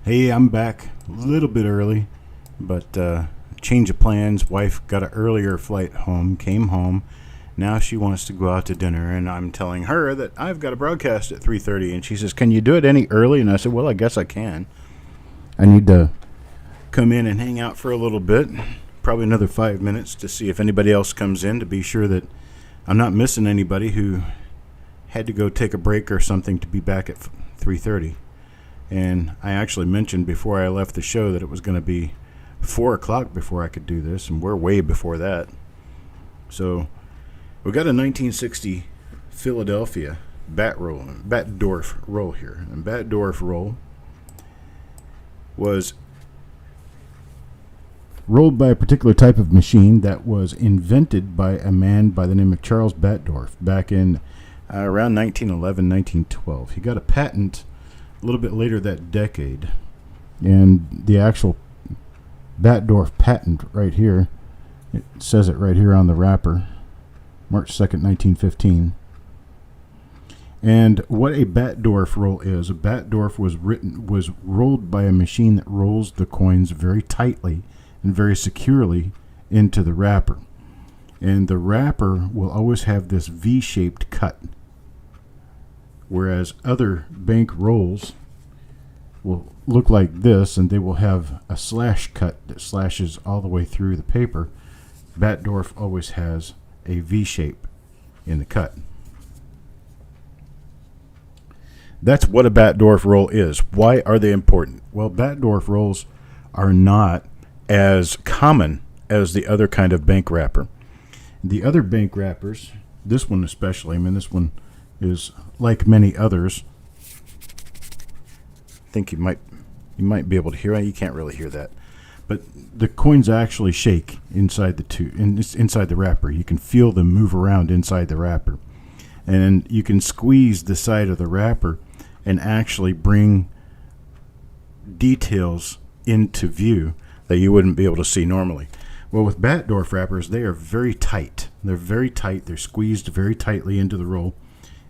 Hey, I'm back a little bit early, but change of plans. Wife got an earlier flight home, came home. Now she wants to go out to dinner, and I'm telling her that I've got a broadcast at 3:30, and she says, "Can you do it any early?" And I said, "Well, I guess I can. I need to come in and hang out for a little bit, probably another 5 minutes to see if anybody else comes in to be sure that I'm not missing anybody who had to go take a break or something to be back at 3:30." And I actually mentioned before I left the show that it was going to be 4 o'clock before I could do this, and we're way before that. So we got a 1960 Philadelphia Batdorf roll here. And Batdorf roll was rolled by a particular type of machine that was invented by a man by the name of Charles Batdorf back in around 1911, 1912. He got a patent a little bit later that decade, and the actual Batdorf patent right here, it says it right here on the wrapper, March 2nd, 1915. And what a Batdorf roll is, a Batdorf was rolled by a machine that rolls the coins very tightly and very securely into the wrapper. And the wrapper will always have this V-shaped cut, whereas other bank rolls will look like this, and they will have a slash cut that slashes all the way through the paper. Batdorf always has a V shape in the cut. That's what a Batdorf roll is. Why are they important? Well, Batdorf rolls are not as common as the other kind of bank wrapper. The other bank wrappers, this one especially, this one is like many others. I think you might be able to hear it. You can't really hear that, but the coins actually shake inside inside the wrapper. You can feel them move around inside the wrapper, and you can squeeze the side of the wrapper and actually bring details into view that you wouldn't be able to see normally. Well, with Batdorf wrappers, they are very tight. They're very tight. They're squeezed very tightly into the roll,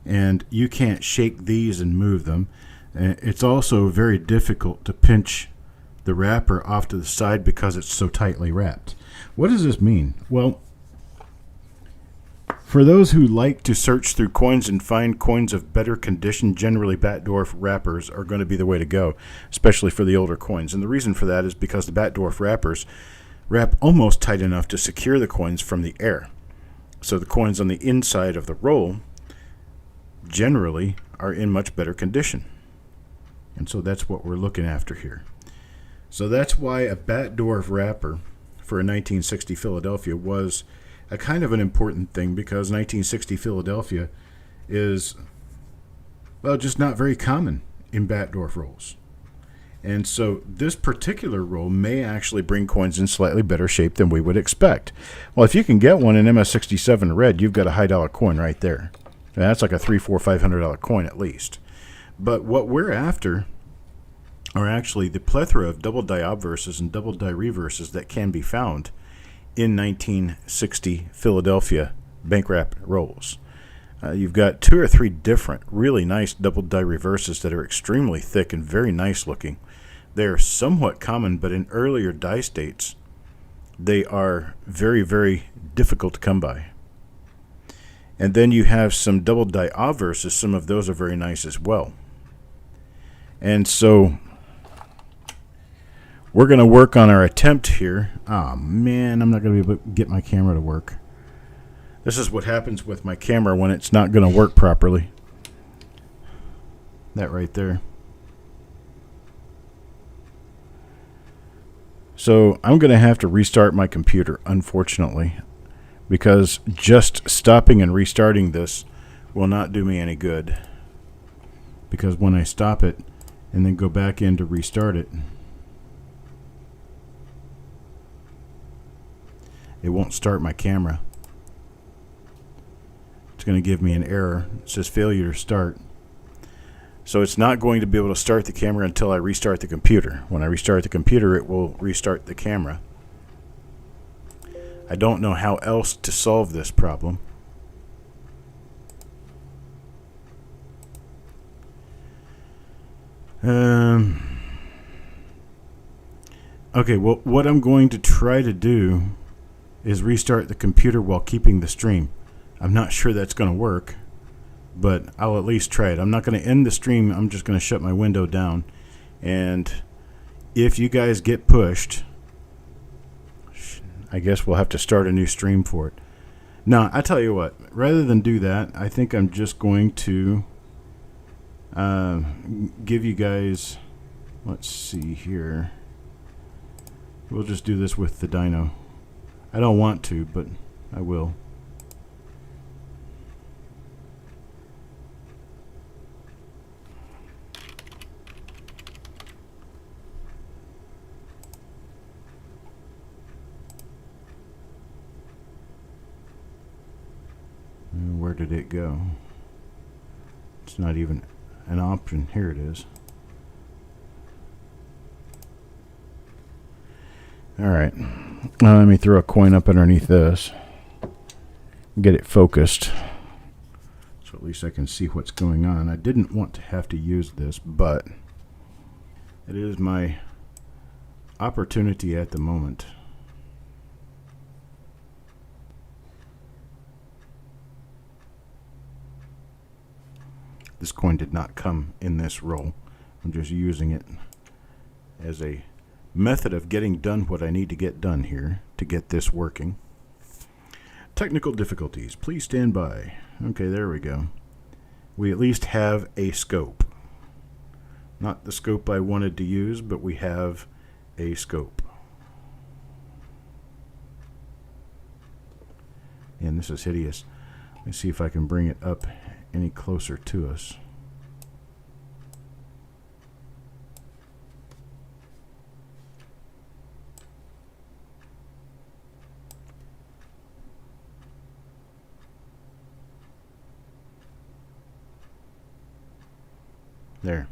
and you can't shake these and move them. It's also very difficult to pinch the wrapper off to the side because it's so tightly wrapped. What does this mean? Well, for those who like to search through coins and find coins of better condition, generally Batdorf wrappers are going to be the way to go, especially for the older coins. And the reason for that is because the Batdorf wrappers wrap almost tight enough to secure the coins from the air. So the coins on the inside of the roll generally are in much better condition. And so that's what we're looking after here. So that's why a Batdorf wrapper for a 1960 Philadelphia was a kind of an important thing, because 1960 Philadelphia is, well, just not very common in Batdorf rolls. And so this particular roll may actually bring coins in slightly better shape than we would expect. Well, if you can get one in MS67 red, you've got a high dollar coin right there. And that's like a $300, $400, $500 coin at least. But what we're after are actually the plethora of double die obverses and double die reverses that can be found in 1960 Philadelphia bank wrap rolls. You've got 2 or 3 different really nice double die reverses that are extremely thick and very nice looking. They are somewhat common, but in earlier die states, they are very, very difficult to come by. And then you have some double die obverses. Some of those are very nice as well. And so we're going to work on our attempt here. Oh, man, I'm not going to be able to get my camera to work. This is what happens with my camera when it's not going to work properly. That right there. So I'm going to have to restart my computer, unfortunately, because just stopping and restarting this will not do me any good. Because when I stop it and then go back in to restart it, it won't start my camera. It's going to give me an error. It says failure to start. So it's not going to be able to start the camera until I restart the computer. When I restart the computer, it will restart the camera. I don't know how else to solve this problem. Okay, well, what I'm going to try to do is restart the computer while keeping the stream. I'm not sure that's going to work, but I'll at least try it. I'm not going to end the stream. I'm just going to shut my window down. And if you guys get pushed, I guess we'll have to start a new stream for it. No, I tell you what, rather than do that, I think I'm just going to give you guys, let's see here. We'll just do this with the dyno. I don't want to, but I will. Where did it go? It's not even an option. Here it is. Alright, now let me throw a coin up underneath this. Get it focused. So at least I can see what's going on. I didn't want to have to use this, but it is my opportunity at the moment. This coin did not come in this roll. I'm just using it as a method of getting done what I need to get done here to get this working. Technical difficulties. Please stand by. Okay, there we go. We at least have a scope. Not the scope I wanted to use, but we have a scope. And this is hideous. Let me see if I can bring it up any closer to us. There.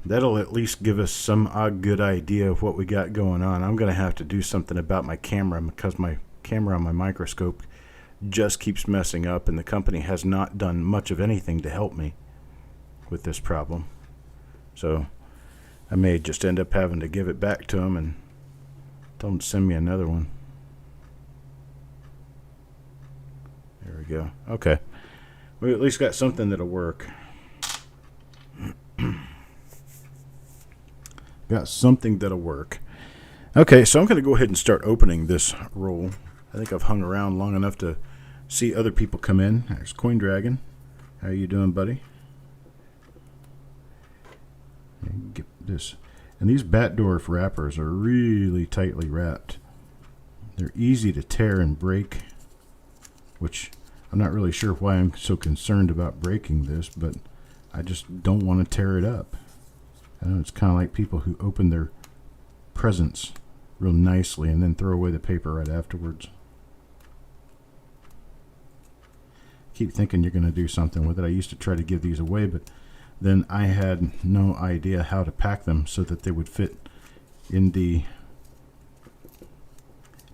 That'll at least give us some good idea of what we got going on. I'm going to have to do something about my camera because my camera on my microscope just keeps messing up, and the company has not done much of anything to help me with this problem. So I may just end up having to give it back to them and tell them to send me another one. There we go. Okay. We at least got something that'll work. Got something that'll work. Okay, so I'm going to go ahead and start opening this roll. I think I've hung around long enough to see other people come in. There's Coin Dragon. How you doing, buddy? Get this. And these Batdorf wrappers are really tightly wrapped. They're easy to tear and break, which I'm not really sure why I'm so concerned about breaking this, but I just don't want to tear it up. I know it's kind of like people who open their presents real nicely and then throw away the paper right afterwards. Keep thinking you're going to do something with it. I used to try to give these away, but then I had no idea how to pack them so that they would fit in the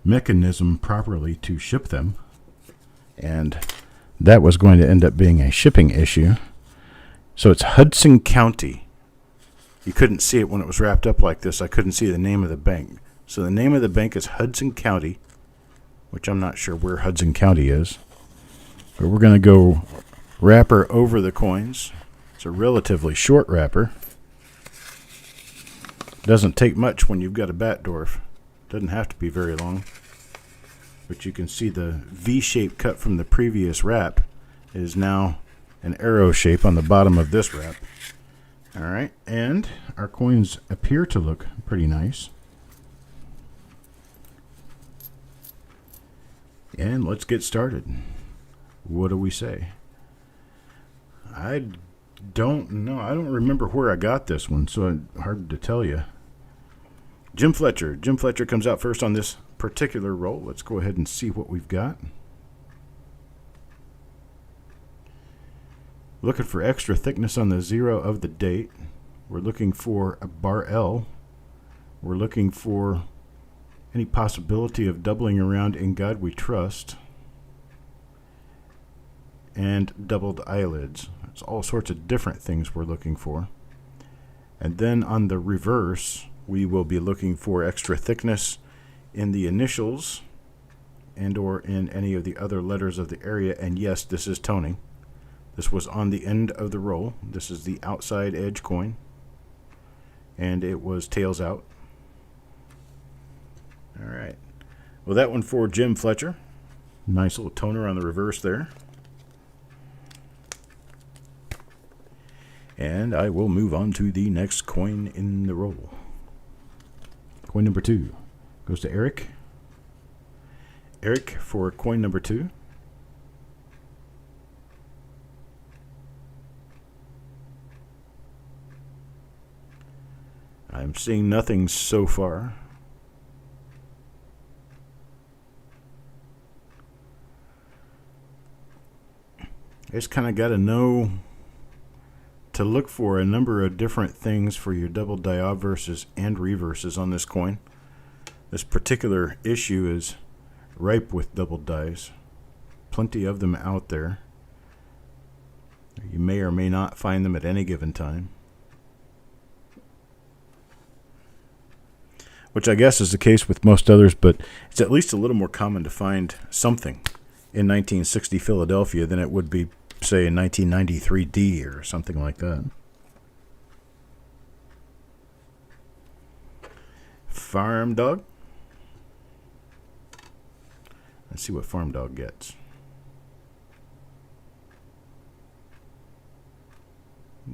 mechanism properly to ship them. And that was going to end up being a shipping issue. So it's Hudson County. You couldn't see it when it was wrapped up like this. I couldn't see the name of the bank. So the name of the bank is Hudson County, which I'm not sure where Hudson County is. But we're going to go wrapper over the coins. It's a relatively short wrapper. Doesn't take much when you've got a Batdorf. Doesn't have to be very long. But you can see the V shape cut from the previous wrap is now an arrow shape on the bottom of this wrap. Alright, and our coins appear to look pretty nice. And let's get started. What do we say? I don't know. I don't remember where I got this one, so it's hard to tell you. Jim Fletcher. Jim Fletcher comes out first on this particular roll. Let's go ahead and see what we've got. Looking for extra thickness on the 0 of the date. We're looking for a bar L. We're looking for any possibility of doubling around In God We Trust. And doubled eyelids. It's all sorts of different things we're looking for. And then on the reverse, We will be looking for extra thickness in the initials and or in any of the other letters of the area. And yes, this is toning. This was on the end of the roll. This is the outside edge coin, and it was tails out. All right. Well, that one for Jim Fletcher. Nice little toner on the reverse there. And I will move on to the next coin in the roll. Coin number 2 goes to Eric. Eric for coin number 2. I'm seeing nothing so far. I just kind of got to know to look for a number of different things for your double die obverses and reverses on this coin. This particular issue is ripe with double dies. Plenty of them out there. You may or may not find them at any given time, which I guess is the case with most others, but it's at least a little more common to find something in 1960 Philadelphia than it would be, say, in 1993 D or something like that. Farm Dog. Let's see what Farm Dog gets.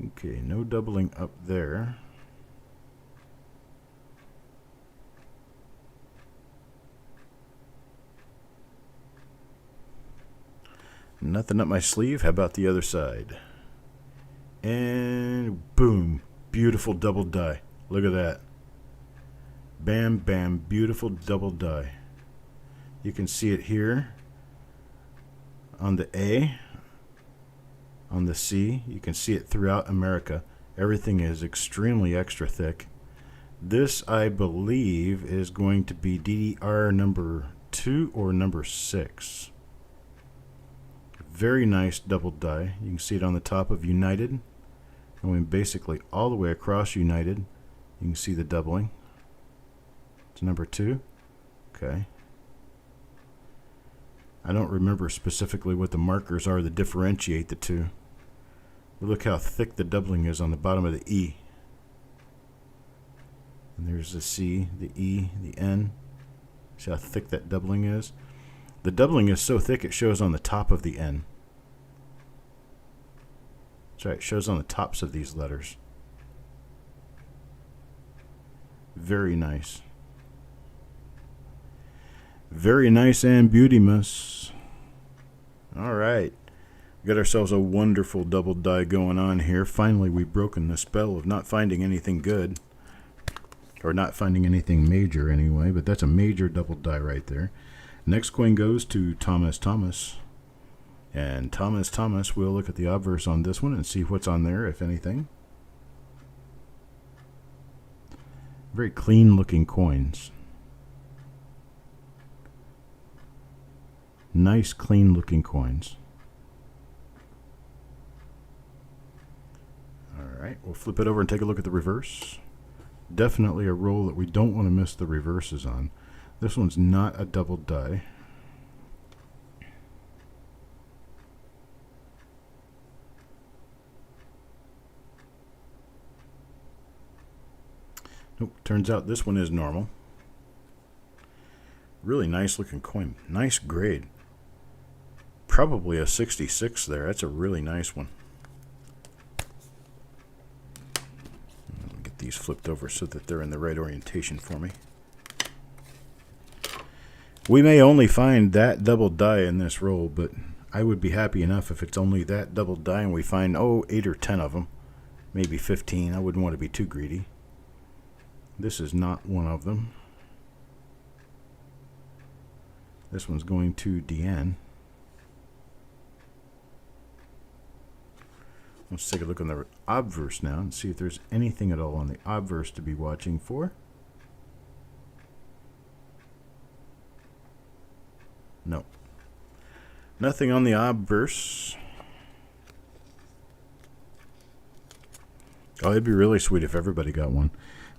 Okay, no doubling up there. Nothing up my sleeve. How about the other side? And boom. Beautiful double die. Look at that. Bam, bam. Beautiful double die. You can see it here on the A, on the C. You can see it throughout America. Everything is extremely extra thick. This, I believe, is going to be DDR number 2 or number 6. Very nice double die. You can see it on the top of United, going basically all the way across United. You can see the doubling. It's number 2. Okay. I don't remember specifically what the markers are that differentiate the two. But look how thick the doubling is on the bottom of the E. And there's the C, the E, the N. See how thick that doubling is? The doubling is so thick it shows on the top of the N. That's right, it shows on the tops of these letters. Very nice. Very nice and beauty-muss. All right. We got ourselves a wonderful double die going on here. Finally, we've broken the spell of not finding anything good. Or not finding anything major anyway, but that's a major double die right there. Next coin goes to Thomas Thomas. And Thomas Thomas will look at the obverse on this one and see what's on there, if anything. Very clean looking coins. Nice clean looking coins. Alright, we'll flip it over and take a look at the reverse. Definitely a roll that we don't want to miss the reverses on. This one's not a double die. Nope, turns out this one is normal. Really nice looking coin. Nice grade. Probably a 66 there. That's a really nice one. I'll get these flipped over so that they're in the right orientation for me. We may only find that double die in this roll, but I would be happy enough if it's only that double die and we find, 8 or 10 of them. Maybe 15. I wouldn't want to be too greedy. This is not one of them. This one's going to Deanne. Let's take a look on the obverse now and see if there's anything at all on the obverse to be watching for. No. Nothing on the obverse. Oh, it'd be really sweet if everybody got one.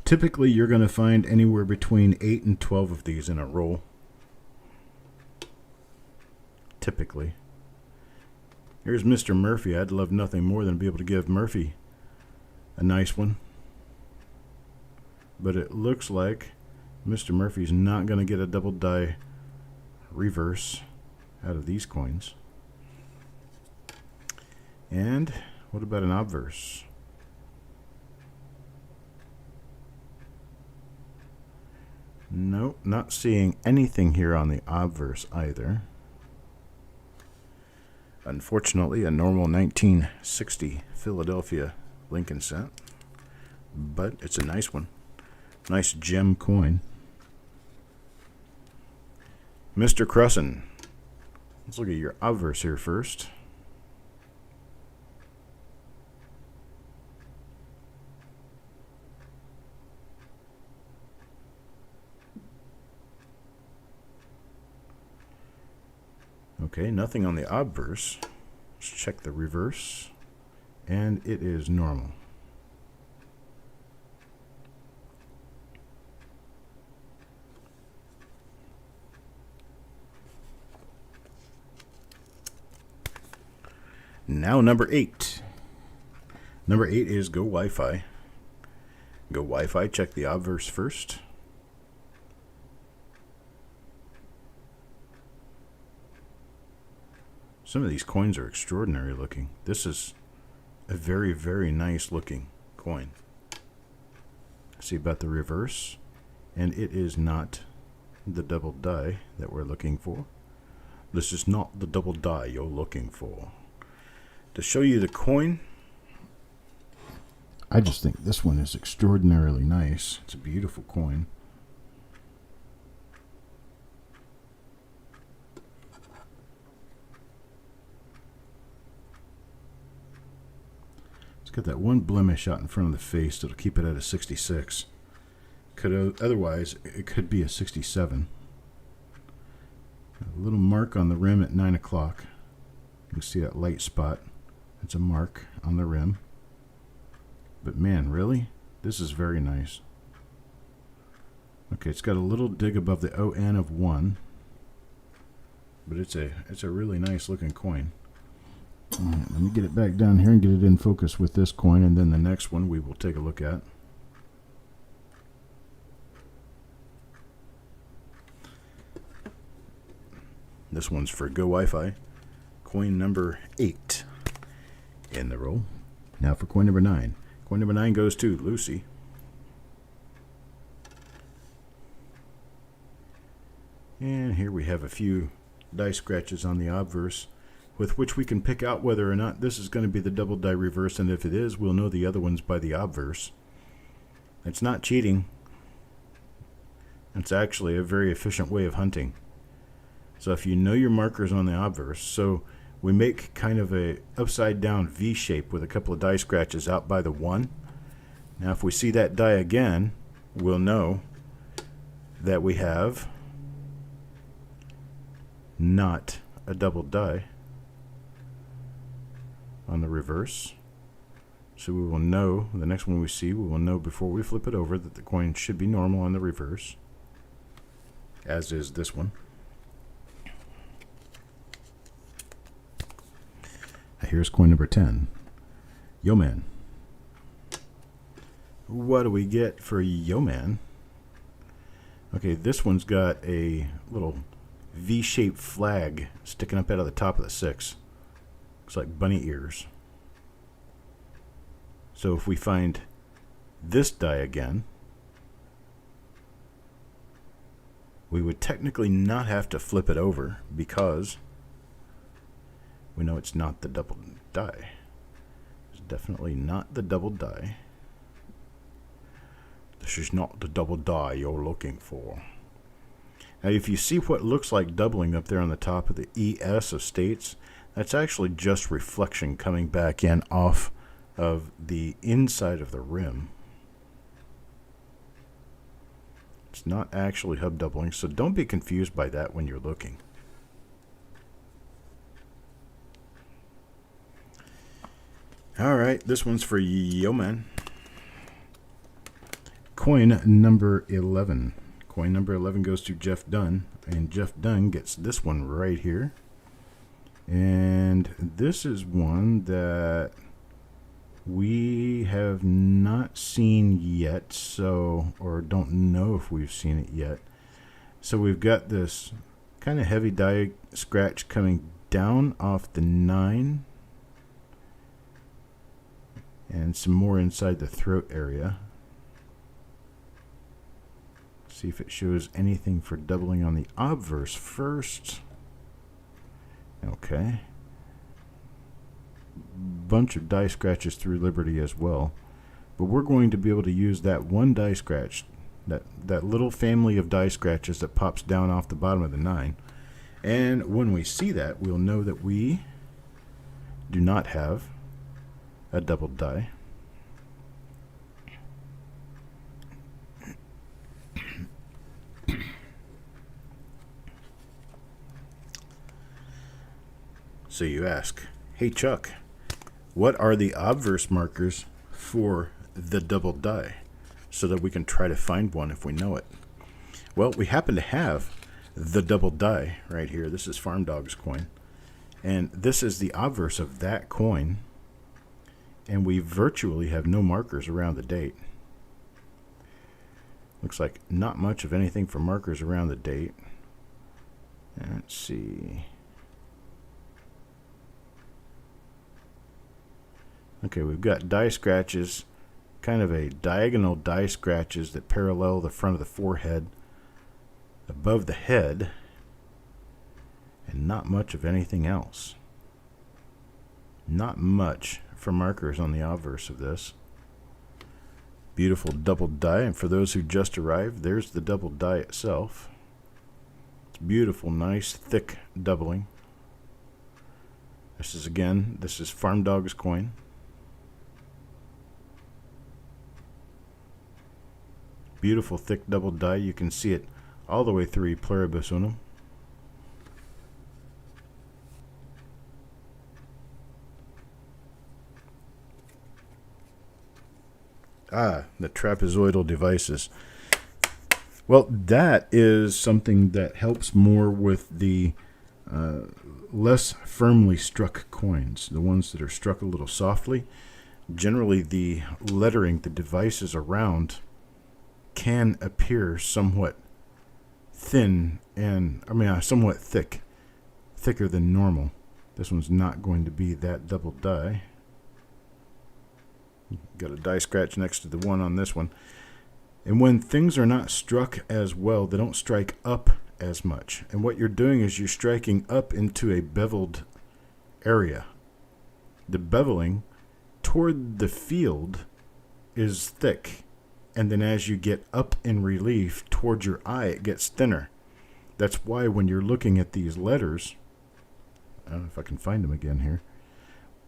Typically, you're going to find anywhere between 8 and 12 of these in a roll. Typically. Here's Mr. Murphy. I'd love nothing more than to be able to give Murphy a nice one. But it looks like Mr. Murphy's not going to get a double die reverse out of these coins. And what about an obverse? Nope, not seeing anything here on the obverse either. Unfortunately, a normal 1960 Philadelphia Lincoln set, but it's a nice one. Nice gem coin. Mr. Crusson, let's look at your obverse here first. Okay, nothing on the obverse. Let's check the reverse, and it is normal. Now number 8. Number 8 is Go Wi-Fi. Go Wi-Fi, check the obverse first. Some of these coins are extraordinary looking. This is a very, very nice looking coin. See about the reverse, and it is not the double die that we're looking for. This is not the double die you're looking for. To show you the coin, I just think this one is extraordinarily nice. It's a beautiful coin. It's got that one blemish out in front of the face that'll keep it at a 66. Otherwise, it could be a 67. A little mark on the rim at 9 o'clock. You can see that light spot. It's a mark on the rim. But man, really? This is very nice. Okay, it's got a little dig above the ON of 1. But it's a really nice looking coin. Right, let me get it back down here and get it in focus with this coin, and then the next one we will take a look at. This one's for Go Wi-Fi. Coin number 8 in the roll. Now for coin number 9. Coin number 9 goes to Lucy. And here we have a few die scratches on the obverse with which we can pick out whether or not this is going to be the double die reverse, and if it is, we'll know the other ones by the obverse. It's not cheating. It's actually a very efficient way of hunting. So if you know your markers on the obverse, so we make kind of a upside down V shape with a couple of die scratches out by the 1. Now if we see that die again, we'll know that we have not a double die on the reverse. So we will know, the next one we see, we will know before we flip it over that the coin should be normal on the reverse, as is this one. Here's coin number 10. Yo Man. What do we get for Yo Man? Okay, this one's got a little V-shaped flag sticking up out of the top of the 6. Looks like bunny ears. So if we find this die again, we would technically not have to flip it over because we know it's not the double die. It's definitely not the double die. This is not the double die you're looking for. Now if you see what looks like doubling up there on the top of the ES of states, that's actually just reflection coming back in off of the inside of the rim. It's not actually hub doubling, so don't be confused by that when you're looking. Alright, this one's for Yo Man. coin number 11. Coin number 11 goes to Jeff Dunn, and Jeff Dunn gets this one right here. And this is one that we have not seen yet, or don't know if we've seen it yet. So we've got this kind of heavy die scratch coming down off the 9, and some more inside the throat area. See if it shows anything for doubling on the obverse first. Okay. Bunch of die scratches through Liberty as well. But we're going to be able to use that one die scratch, that little family of die scratches that pops down off the bottom of the 9. And when we see that, we'll know that we do not have a double die. So you ask, hey Chuck, what are the obverse markers for the double die so that we can try to find one if we know it? Well, we happen to have the double die right here. This is Farm Dog's coin, and this is the obverse of that coin, and we virtually have no markers around the date. Looks like not much of anything for markers around the date. Let's see. Okay, we've got die scratches, kind of a diagonal die scratches that parallel the front of the forehead above the head, and not much of anything else. Not much for markers on the obverse of this. Beautiful double die, and for those who just arrived, there's the double die itself. It's beautiful, nice, thick doubling. This is Farm Dog's coin. Beautiful thick double die. You can see it all the way through Pluribus Unum. The trapezoidal devices. Well, that is something that helps more with the less firmly struck coins, the ones that are struck a little softly. Generally, the lettering, the devices around, can appear somewhat thin and, somewhat thicker than normal. This one's not going to be that double die. Got a die scratch next to the one on this one. And when things are not struck as well, they don't strike up as much. And what you're doing is you're striking up into a beveled area. The beveling toward the field is thick. And then as you get up in relief towards your eye, it gets thinner. That's why when you're looking at these letters, I don't know if I can find them again here.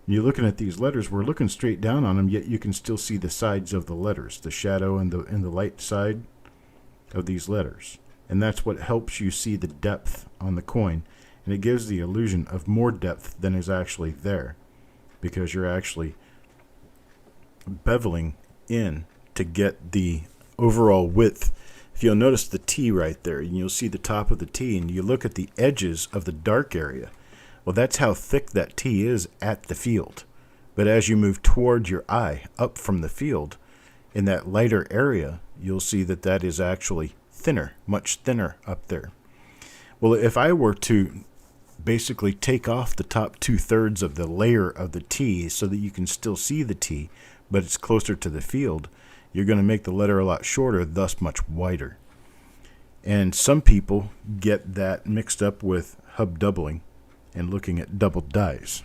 You're looking at these letters, we're looking straight down on them, yet you can still see the sides of the letters, the shadow and the light side of these letters. And that's what helps you see the depth on the coin. And it gives the illusion of more depth than is actually there, because you're actually beveling in to get the overall width. If you'll notice the T right there, and you'll see the top of the T, and you look at the edges of the dark area, well, that's how thick that T is at the field. But as you move toward your eye, up from the field, in that lighter area, you'll see that that is actually thinner, much thinner up there. Well, if I were to basically take off the top 2/3 of the layer of the T so that you can still see the T, but it's closer to the field, you're going to make the letter a lot shorter, thus much wider. And some people get that mixed up with hub doubling and looking at double dies.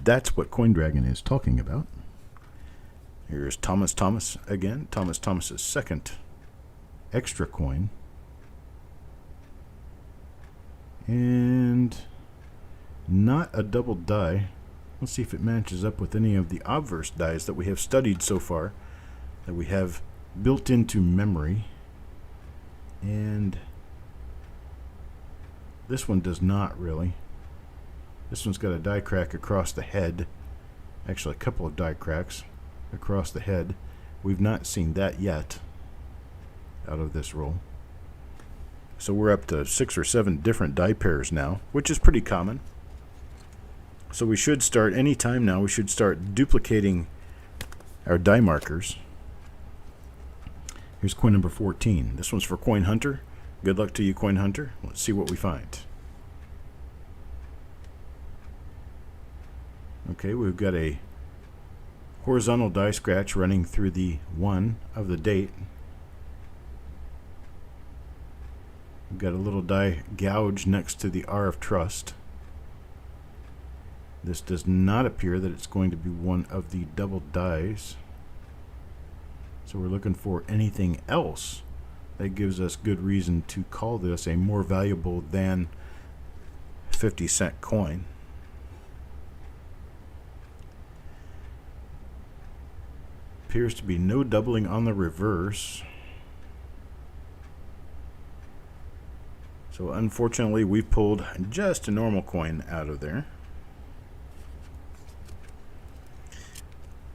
That's what Coin Dragon is talking about. Here's Thomas again. Thomas's second extra coin. And not a double die. Let's see if it matches up with any of the obverse dies that we have studied so far, that we have built into memory. And this one does not really. This one's got a die crack across the head, Actually, a couple of die cracks across the head. We've not seen that yet out of this roll. So we're up to 6 or 7 different die pairs now, which is pretty common. So we should start any time now. We should start duplicating our die markers. Here's coin number 14. This one's for Coin Hunter. Good luck to you, Coin Hunter. Let's see what we find. Okay, we've got a horizontal die scratch running through the 1 of the date. We've got a little die gouge next to the R of trust. This does not appear that it's going to be one of the double dies. So we're looking for anything else that gives us good reason to call this a more valuable than 50-cent coin. Appears to be no doubling on the reverse. So unfortunately, we've pulled just a normal coin out of there.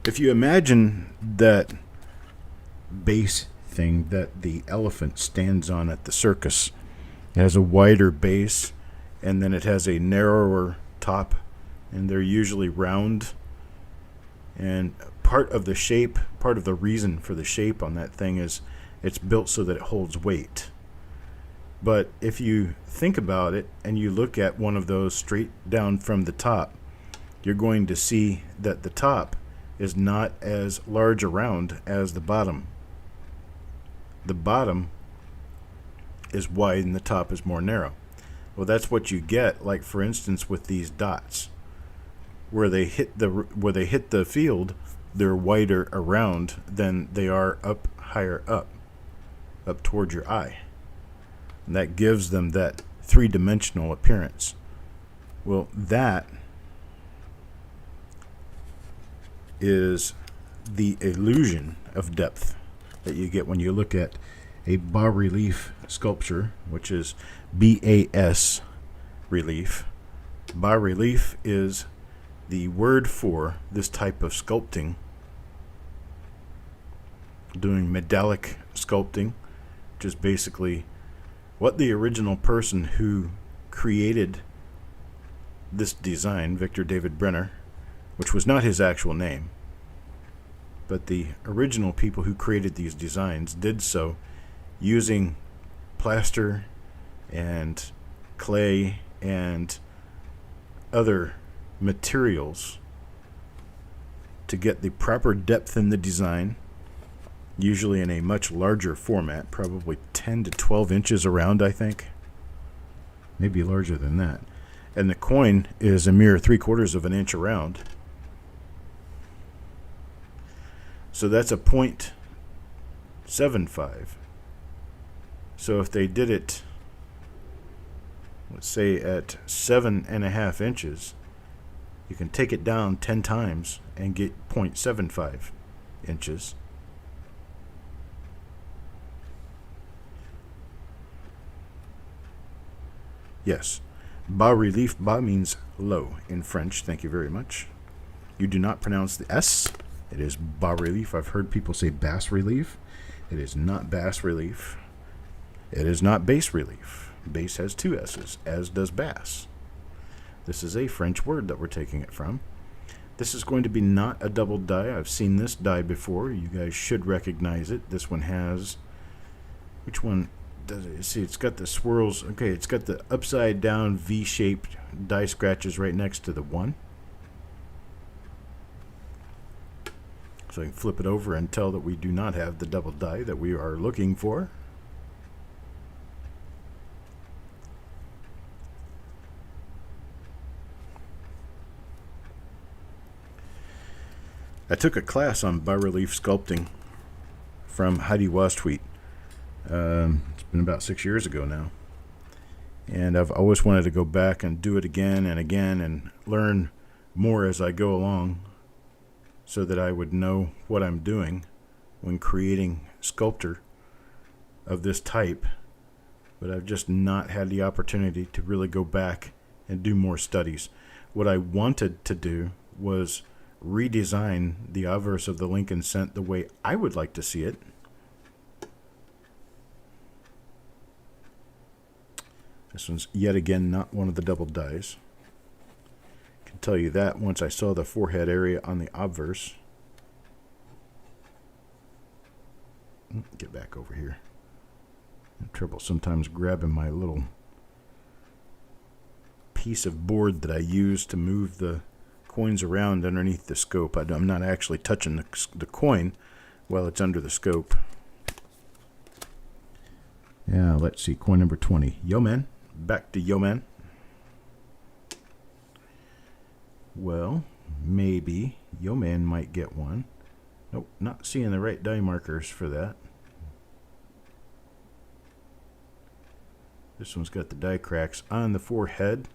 If you imagine that base thing that the elephant stands on at the circus, it has a wider base and then it has a narrower top, and they're usually round. And part of the shape, part of the reason for the shape on that thing is it's built so that it holds weight. But if you think about it and you look at one of those straight down from the top, you're going to see that the top is not as large around as the bottom. The bottom is wide and the top is more narrow. Well, that's what you get, like for instance with these dots. Where they hit the field, they're wider around than they are up higher up towards your eye. And that gives them that three-dimensional appearance. Well, that is the illusion of depth that you get when you look at a bas-relief sculpture, which is BAS relief. Bas-relief is the word for this type of sculpting, doing medallic sculpting, which is basically what the original person who created this design, Victor David Brenner, which was not his actual name, but the original people who created these designs did so using plaster and clay and other materials to get the proper depth in the design, usually in a much larger format, probably 10 to 12 inches around, I think, maybe larger than that. And the coin is a mere 3/4 of an inch around. So that's a 0.75. So if they did it, let's say at 7.5 inches, you can take it down 10 times and get 0.75 inches. Yes, bas relief. Bas means low in French. Thank you very much. You do not pronounce the S. It is bas relief. I've heard people say bass relief. It is not bass relief. It is not bass relief. Bass has 2 S's, as does bass. This is a French word that we're taking it from. This is going to be not a double die. I've seen this die before. You guys should recognize it. This one has... Which one does it? See, it's got the swirls. Okay, it's got the upside down V-shaped die scratches right next to the 1. So I can flip it over and tell that we do not have the double die that we are looking for. I took a class on bas-relief sculpting from Heidi Wastweet. It's been about 6 years ago now. And I've always wanted to go back and do it again and again and learn more as I go along so that I would know what I'm doing when creating sculpture of this type. But I've just not had the opportunity to really go back and do more studies. What I wanted to do was redesign the obverse of the Lincoln Cent the way I would like to see it. This one's yet again not one of the double dies. I can tell you that once I saw the forehead area on the obverse. Get back over here. I have trouble sometimes grabbing my little piece of board that I use to move the coins around underneath the scope. I'm not actually touching the coin while it's under the scope. Yeah, let's see. Coin number 20. Yo, man. Back to Yo, man. Well, maybe Yo, man might get one. Nope, not seeing the right die markers for that. This one's got the die cracks on the forehead,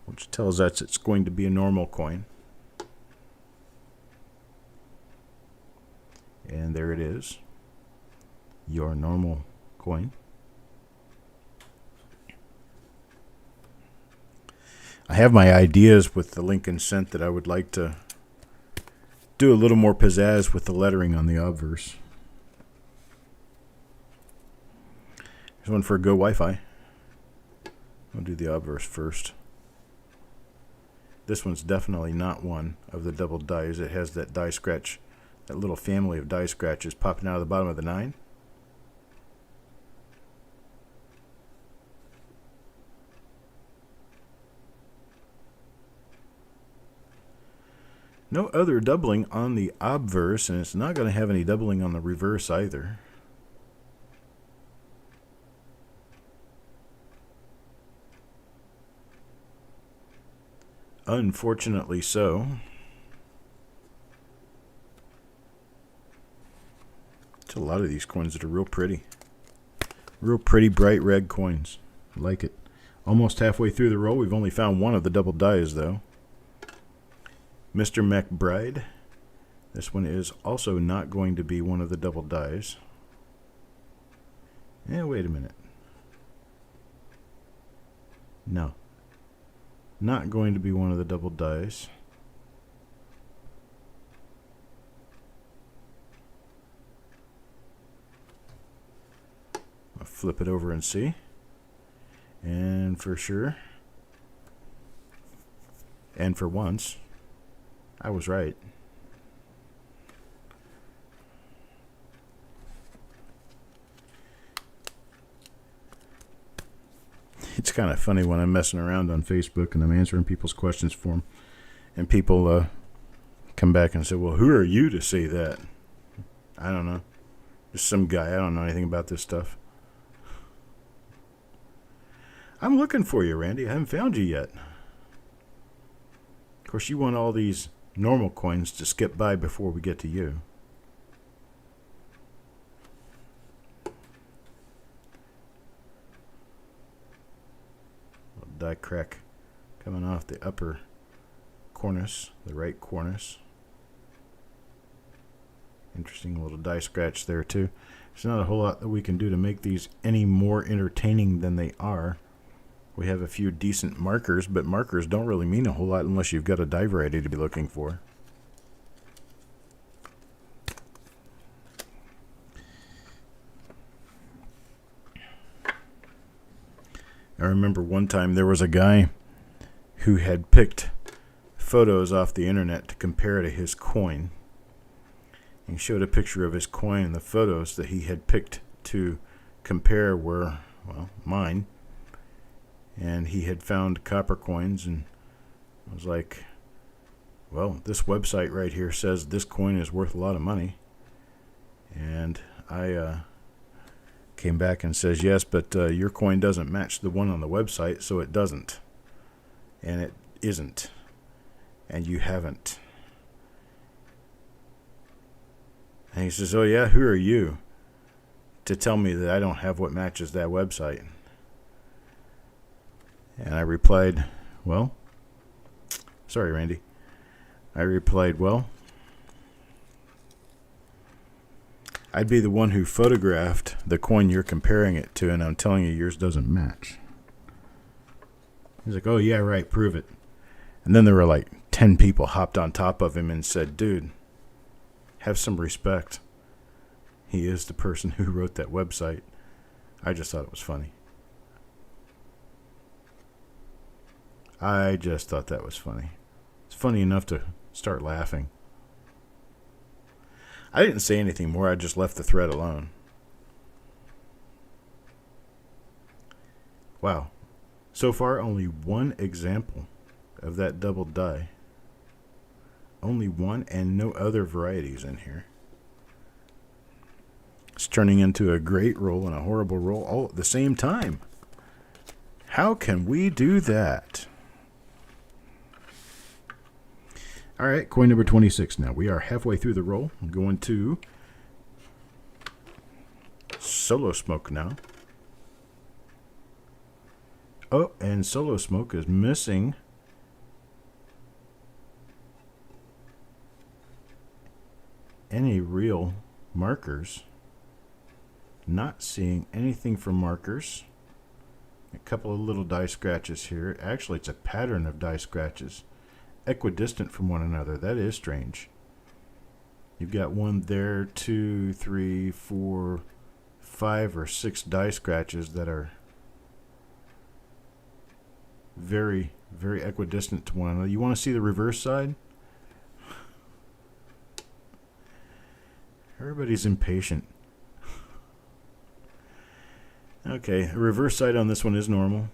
which tells us it's going to be a normal coin. And there it is, your normal coin. I have my ideas with the Lincoln Cent that I would like to do a little more pizzazz with the lettering on the obverse. Here's one for Go Wi-Fi. I'll do the obverse first. This one's definitely not one of the double dies. It has that die scratch, that little family of die scratches popping out of the bottom of the 9. No other doubling on the obverse, and it's not going to have any doubling on the reverse either. Unfortunately so. It's a lot of these coins that are real pretty. Real pretty bright red coins. I like it. Almost halfway through the roll. We've only found one of the double dies though. Mr. McBride. This one is also not going to be one of the double dies. Wait a minute. No. Not going to be one of the double dies. I'll flip it over and see. And for sure, and for once, I was right. It's kind of funny when I'm messing around on Facebook and I'm answering people's questions for them, and people come back and say, well, who are you to say that? I don't know. Just some guy. I don't know anything about this stuff. I'm looking for you, Randy. I haven't found you yet. Of course, you want all these normal coins to skip by before we get to you. Die crack coming off the upper cornice, the right cornice. Interesting little die scratch there too. There's not a whole lot that we can do to make these any more entertaining than they are. We have a few decent markers, but markers don't really mean a whole lot unless you've got a die variety to be looking for. I remember one time there was a guy who had picked photos off the internet to compare to his coin. He showed a picture of his coin, and the photos that he had picked to compare were, well, mine. And he had found copper coins, and I was like, well, this website right here says this coin is worth a lot of money. And I came back and says, yes, but your coin doesn't match the one on the website, so it doesn't. And it isn't. And you haven't. And he says, oh yeah, who are you to tell me that I don't have what matches that website? And I replied, well, sorry, Randy. I replied, well, I'd be the one who photographed the coin you're comparing it to, and I'm telling you yours doesn't match. He's like, oh, yeah, right, prove it. And then there were like 10 people hopped on top of him and said, dude, have some respect. He is the person who wrote that website. I just thought it was funny. I just thought that was funny. It's funny enough to start laughing. I didn't say anything more. I just left the thread alone. Wow. So far, only one example of that double die. Only one, and no other varieties in here. It's turning into a great roll and a horrible roll all at the same time. How can we do that? All right, coin number 26 now. We are halfway through the roll. I'm going to Solo Smoke now. Oh, and Solo Smoke is missing any real markers. Not seeing anything for markers. A couple of little die scratches here. Actually, it's a pattern of die scratches, equidistant from one another. That is strange. You've got one there, 2, 3, 4, 5 or 6 die scratches that are very, very equidistant to one another. You want to see the reverse side? Everybody's impatient. Okay, the reverse side on this one is normal.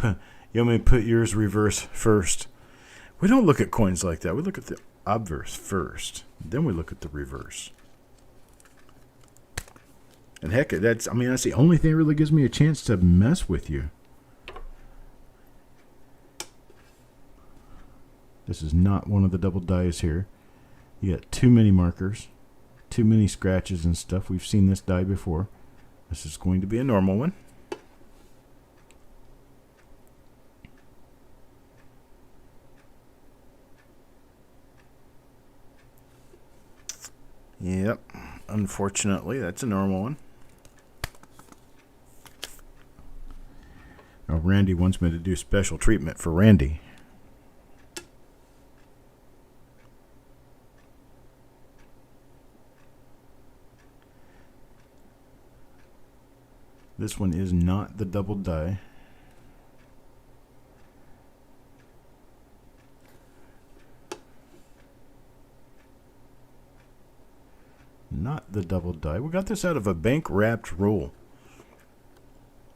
You want me to put yours reverse first? We don't look at coins like that. We look at the obverse first. Then we look at the reverse. And heck, that's the only thing that really gives me a chance to mess with you. This is not one of the double dies here. You got too many markers, too many scratches and stuff. We've seen this die before. This is going to be a normal one. Yep, unfortunately, that's a normal one. Now, Randy wants me to do special treatment for Randy. This one is not the double die. Not the double die. We got this out of a bank wrapped roll.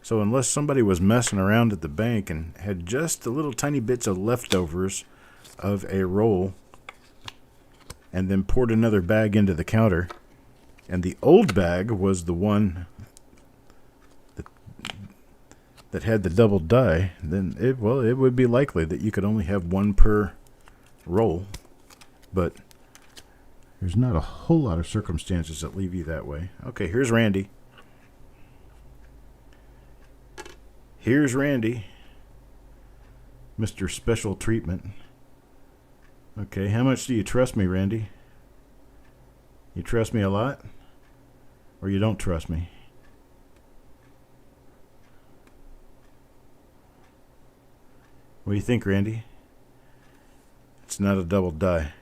So unless somebody was messing around at the bank and had just the little tiny bits of leftovers of a roll and then poured another bag into the counter, and the old bag was the one that had the double die, then it would be likely that you could only have one per roll. But there's not a whole lot of circumstances that leave you that way. Okay, here's Randy. Here's Randy, Mr. Special Treatment. Okay, how much do you trust me, Randy? You trust me a lot? Or you don't trust me? What do you think, Randy? It's not a double die.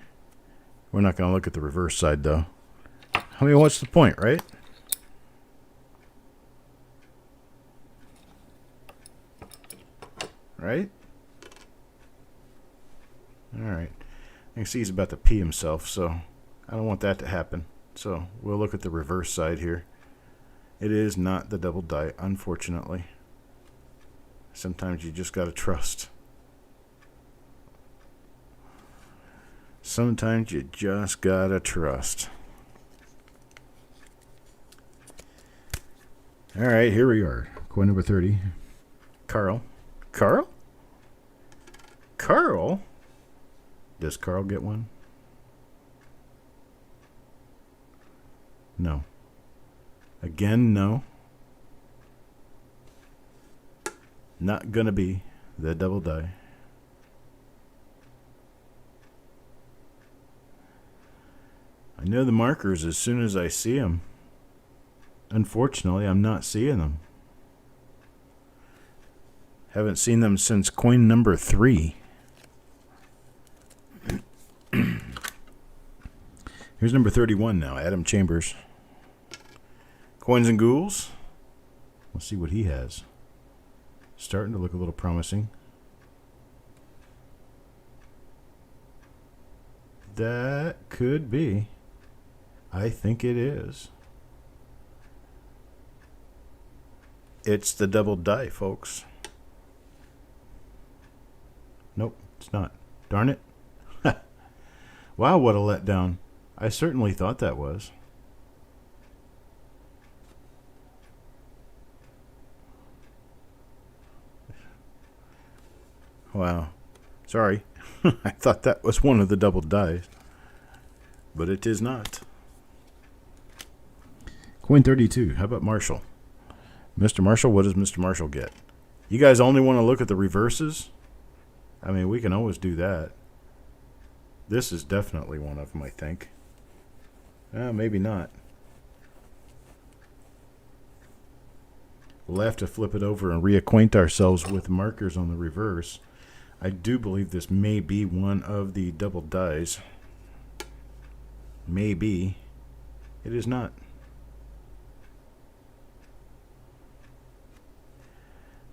We're not going to look at the reverse side, though. I mean, what's the point, right? Right? All right. I can see he's about to pee himself, so I don't want that to happen. So we'll look at the reverse side here. It is not the double die, unfortunately. Sometimes you just got to trust. Sometimes you just gotta trust. All right, here we are. Coin number 30. Carl. Carl? Carl? Does Carl get one? No. Again, no. Not gonna be the double die. I know the markers as soon as I see them. Unfortunately, I'm not seeing them. Haven't seen them since coin number 3. Here's number 31 now, Adam Chambers. Coins and ghouls. Let's see what he has. Starting to look a little promising. That could be. I think it is. It's the double die, folks. Nope, it's not. Darn it. Wow, what a letdown. I certainly thought that was. Wow. Sorry. I thought that was one of the double dies. But it is not. Coin 32. How about Marshall? Mr. Marshall, what does Mr. Marshall get? You guys only want to look at the reverses? I mean, we can always do that. This is definitely one of them, I think. Maybe not. We'll have to flip it over and reacquaint ourselves with markers on the reverse. I do believe this may be one of the double dies. Maybe. It is not.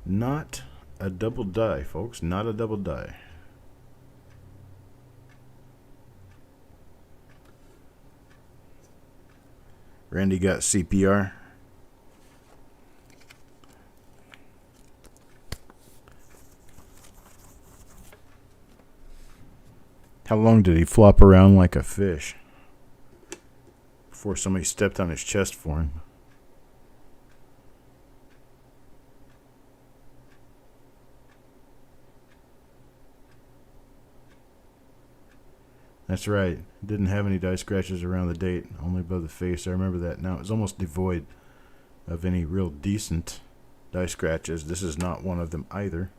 Not a double die, folks. Not a double die. Randy got CPR. How long did he flop around like a fish before somebody stepped on his chest for him? That's right. Didn't have any die scratches around the date, only above the face. I remember that now. It was almost devoid of any real decent die scratches. This is not one of them either.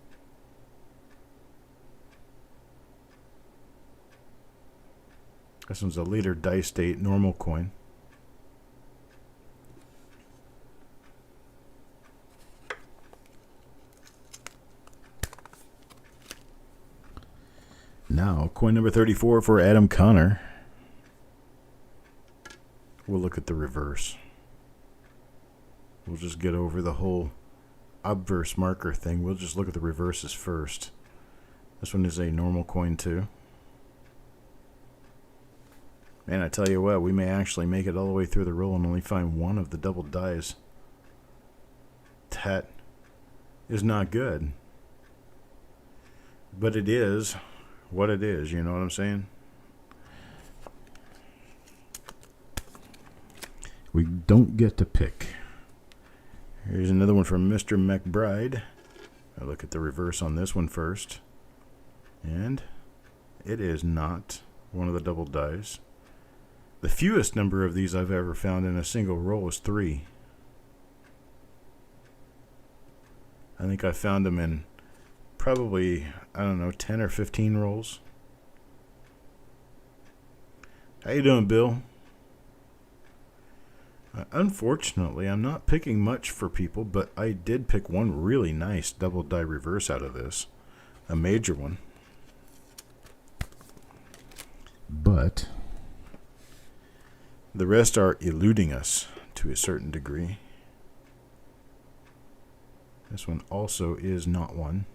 This one's a later dice date normal coin. Now, coin number 34 for Adam Connor. We'll look at the reverse. We'll just get over the whole obverse marker thing. We'll just look at the reverses first. This one is a normal coin too. Man, I tell you what, we may actually make it all the way through the roll and only find one of the double dies. That is not good. But it is what it is, you know what I'm saying? We don't get to pick. Here's another one from Mr. McBride. I'll look at the reverse on this one first. And it is not one of the double dies. The fewest number of these I've ever found in a single roll is 3. I think I found them in probably, I don't know, 10 or 15 rolls. How you doing, Bill? Unfortunately, I'm not picking much for people, but I did pick one really nice double die reverse out of this. A major one. But the rest are eluding us to a certain degree. This one also is not one.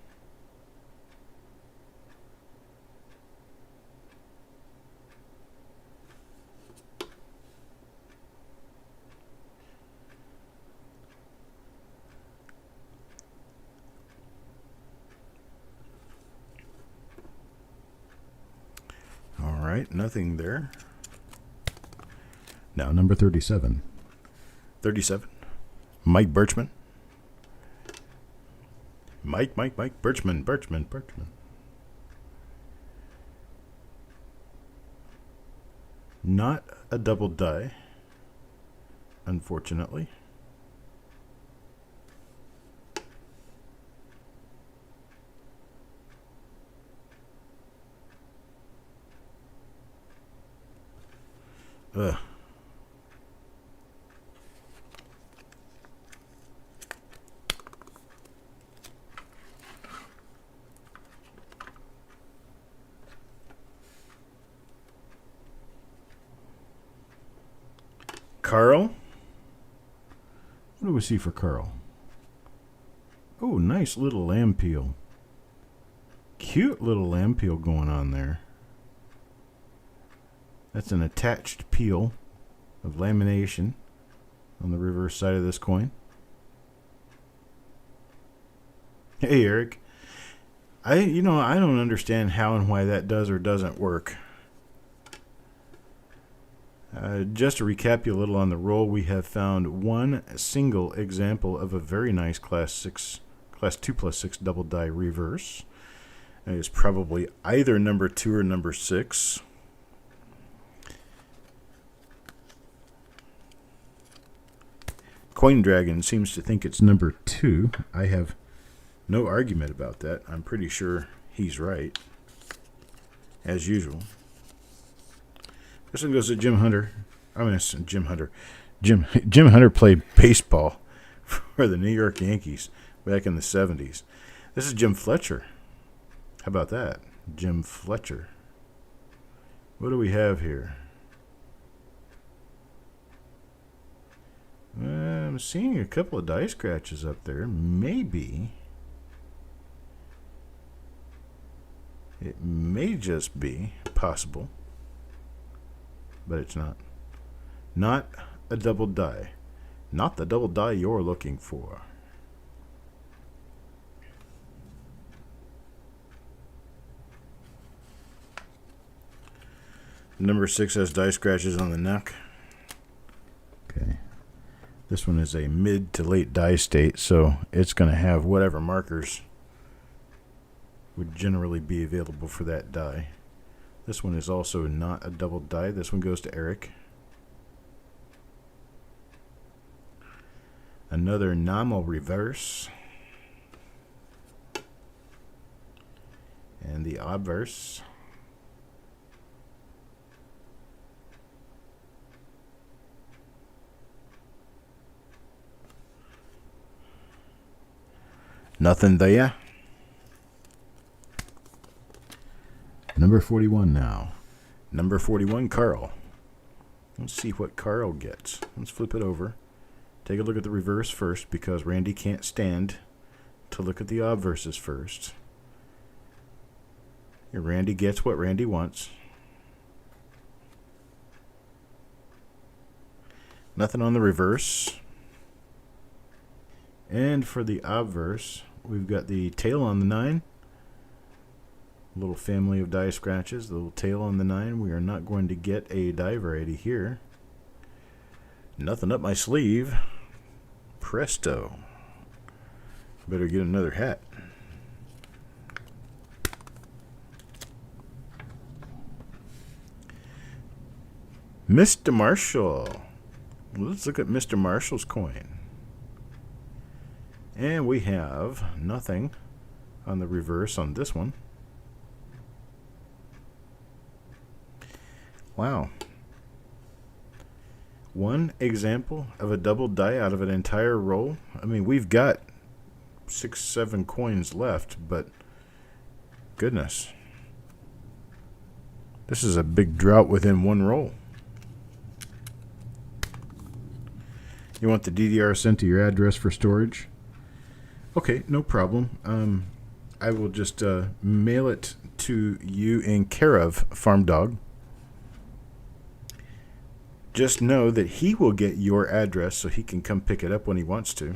All right, nothing there. Now, number 37. 37. Mike Birchman. Mike Birchman. Not a double die, unfortunately. Ugh. Carl. What do we see for Carl? Oh, nice little lamb peel. Cute little lamb peel going on there. That's an attached peel of lamination on the reverse side of this coin. Hey, Eric. I don't understand how and why that does or doesn't work. Just to recap you a little on the roll, we have found one single example of a very nice Class 2+6 double die reverse. It is probably either number 2 or number 6. Coin Dragon seems to think it's number 2. I have no argument about that. I'm pretty sure he's right, as usual. This one goes to Jim Hunter. Jim Hunter. Jim Hunter played baseball for the New York Yankees back in the 70s. This is Jim Fletcher. How about that? Jim Fletcher. What do we have here? I'm seeing a couple of die scratches up there. Maybe. It may just be possible. But it's not. Not a double die. Not the double die you're looking for. Number 6 has die scratches on the neck. Okay. This one is a mid to late die state, so it's going to have whatever markers would generally be available for that die. This one is also not a double die. This one goes to Eric. Another nominal reverse. And the obverse. Nothing there. Number 41 now. Number 41, Carl. Let's see what Carl gets. Let's flip it over. Take a look at the reverse first, because Randy can't stand to look at the obverses first. Here, Randy gets what Randy wants. Nothing on the reverse. And for the obverse, we've got the tail on the 9. Little family of die scratches, the little tail on the 9. We are not going to get a die variety here. Nothing up my sleeve. Presto. Better get another hat. Mr. Marshall. Let's look at Mr. Marshall's coin. And we have nothing on the reverse on this one. Wow. One example of a double die out of an entire roll. I mean, we've got 6, 7 coins left, but goodness. This is a big drought within one roll. You want the DDR sent to your address for storage? Okay, no problem. I will just mail it to you in care of Farm Dog. Just know that he will get your address so he can come pick it up when he wants to.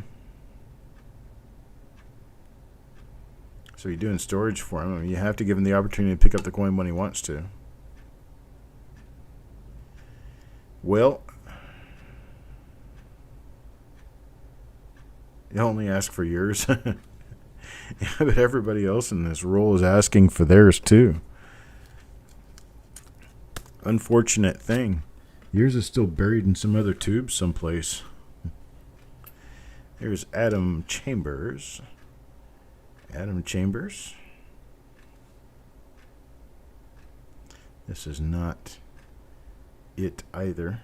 So you're doing storage for him. I mean, you have to give him the opportunity to pick up the coin when he wants to. Well, you only ask for yours. Yeah, but everybody else in this roll is asking for theirs too. Unfortunate thing. Yours is still buried in some other tube someplace. There's Adam Chambers. Adam Chambers. This is not it either.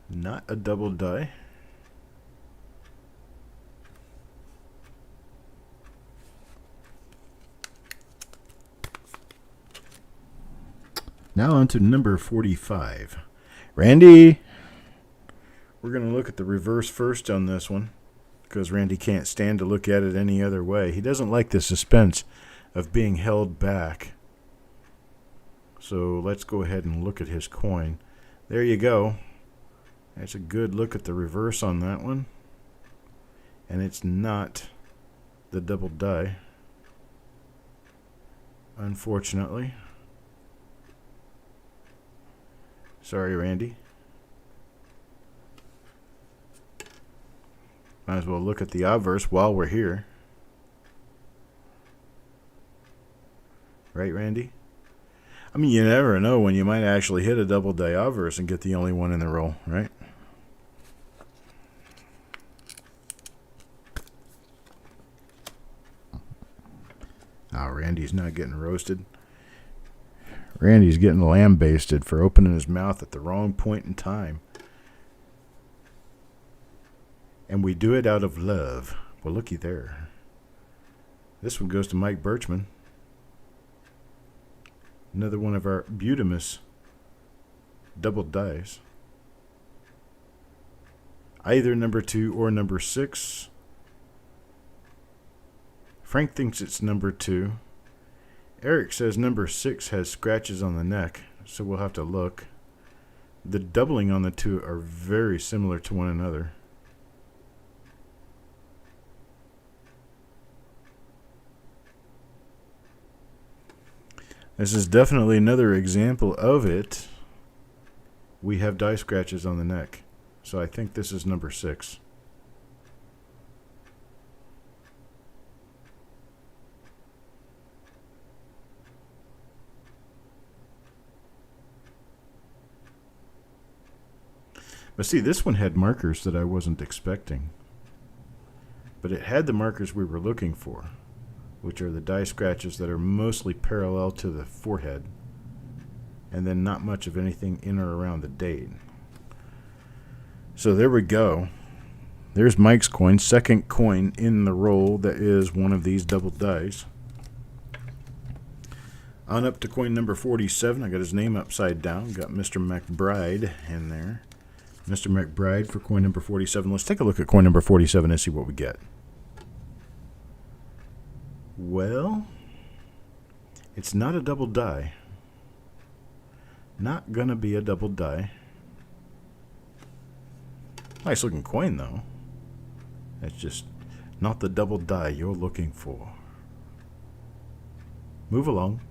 Not a double die. Now on to number 45. Randy! We're going to look at the reverse first on this one, because Randy can't stand to look at it any other way. He doesn't like the suspense of being held back. So let's go ahead and look at his coin. There you go. That's a good look at the reverse on that one. And it's not the double die, unfortunately. Sorry, Randy. Might as well look at the obverse while we're here. Right, Randy? I mean, you never know when you might actually hit a double die obverse and get the only one in the roll, right? Oh, Randy's not getting roasted. Randy's getting lambasted for opening his mouth at the wrong point in time. And we do it out of love. Well, looky there. This one goes to Mike Birchman. Another one of our Butamus double dice. Either number 2 or number 6. Frank thinks it's number 2. Eric says number 6 has scratches on the neck, so we'll have to look. The doubling on the 2 are very similar to one another. This is definitely another example of it. We have die scratches on the neck, so I think this is number 6. But see, this one had markers that I wasn't expecting. But it had the markers we were looking for, which are the die scratches that are mostly parallel to the forehead, and then not much of anything in or around the date. So there we go. There's Mike's coin, second coin in the roll that is one of these double dice. On up to coin number 47. I got his name upside down. Got Mr. McBride in there. Mr. McBride for coin number 47. Let's take a look at coin number 47 and see what we get. Well, it's not a double die. Not gonna be a double die. Nice looking coin though. That's just not the double die you're looking for. Move along.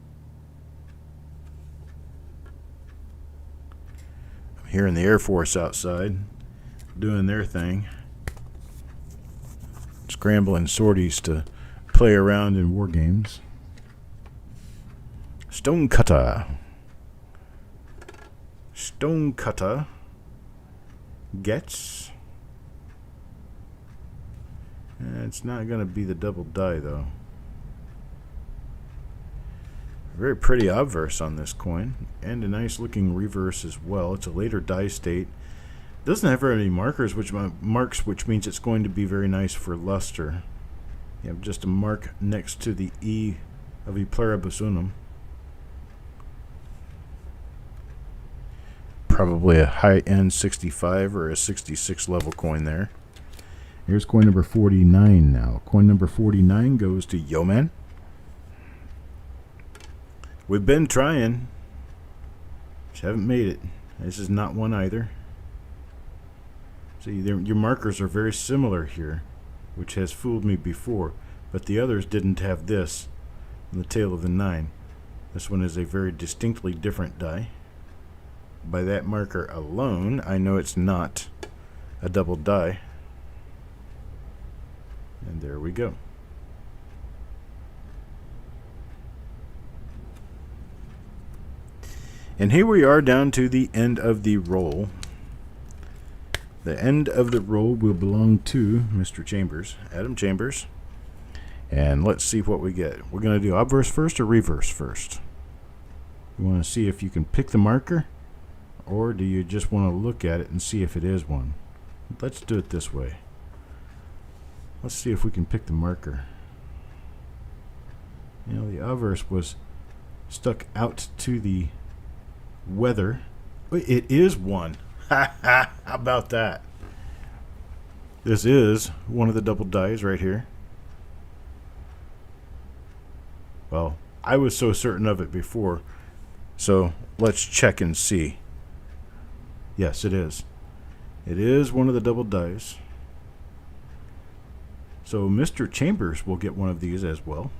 I'm hearing the Air Force outside doing their thing. Scrambling sorties to play around in war games. Stonecutter. Stonecutter gets. It's not going to be the double die though. Very pretty obverse on this coin, and a nice looking reverse as well. It's a later die state. Doesn't have very many markers, which means it's going to be very nice for luster. You have just a mark next to the E of E pluribus unum. Probably a high-end 65 or a 66 level coin there. Here's coin number 49 now. Coin number 49 goes to Yeoman. We've been trying. Just haven't made it. This is not one either. See, your markers are very similar here, which has fooled me before, but the others didn't have this in the tail of the 9. This one is a very distinctly different die. By that marker alone, I know it's not a double die. And there we go. And here we are down to the end of the roll. The end of the roll will belong to Mr. Chambers, Adam Chambers. And let's see what we get. We're going to do obverse first or reverse first? You want to see if you can pick the marker? Or do you just want to look at it and see if it is one? Let's do it this way. Let's see if we can pick the marker. You know, the obverse was stuck out to the weather. It is one. How about that? This is one of the double dies right here. Well, I was so certain of it before, so let's check and see. Yes, it is. It is one of the double dies. So Mr. Chambers will get one of these as well.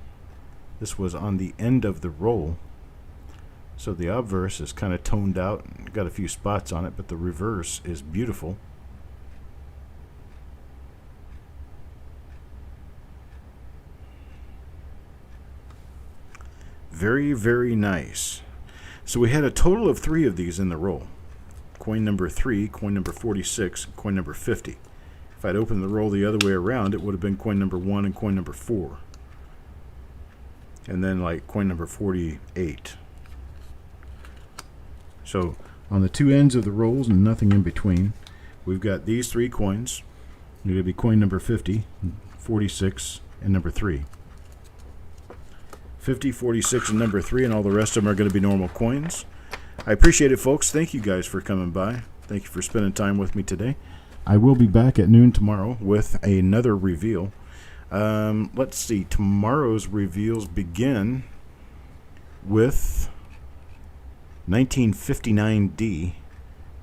This was on the end of the roll, so the obverse is kind of toned out, got a few spots on it, but the reverse is beautiful. Very, very nice. So we had a total of 3 of these in the roll. Coin number 3, coin number 46, coin number 50. If I'd opened the roll the other way around, it would have been coin number 1 and coin number 4. And then like coin number 48. So on the 2 ends of the rolls and nothing in between, we've got these 3 coins. They're going to be coin number 50, 46, and number 3. 50, 46, and number 3, and all the rest of them are going to be normal coins. I appreciate it, folks. Thank you guys for coming by. Thank you for spending time with me today. I will be back at noon tomorrow with another reveal. Let's see. Tomorrow's reveals begin with 1959D.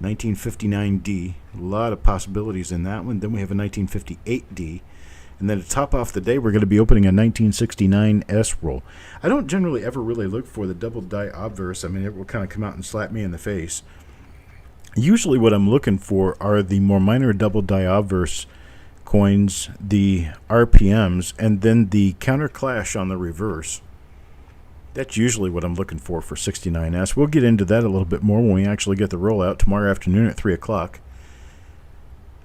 1959D. A lot of possibilities in that one. Then we have a 1958D. And then to top off the day, we're going to be opening a 1969 S roll. I don't generally ever really look for the double die obverse. I mean, it will kind of come out and slap me in the face. Usually what I'm looking for are the more minor double die obverse coins, the RPMs, and then the counter clash on the reverse. That's usually what I'm looking for 69S. We'll get into that a little bit more when we actually get the roll out tomorrow afternoon at 3 o'clock.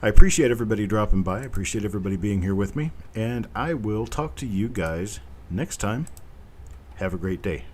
I appreciate everybody dropping by. I appreciate everybody being here with me. And I will talk to you guys next time. Have a great day.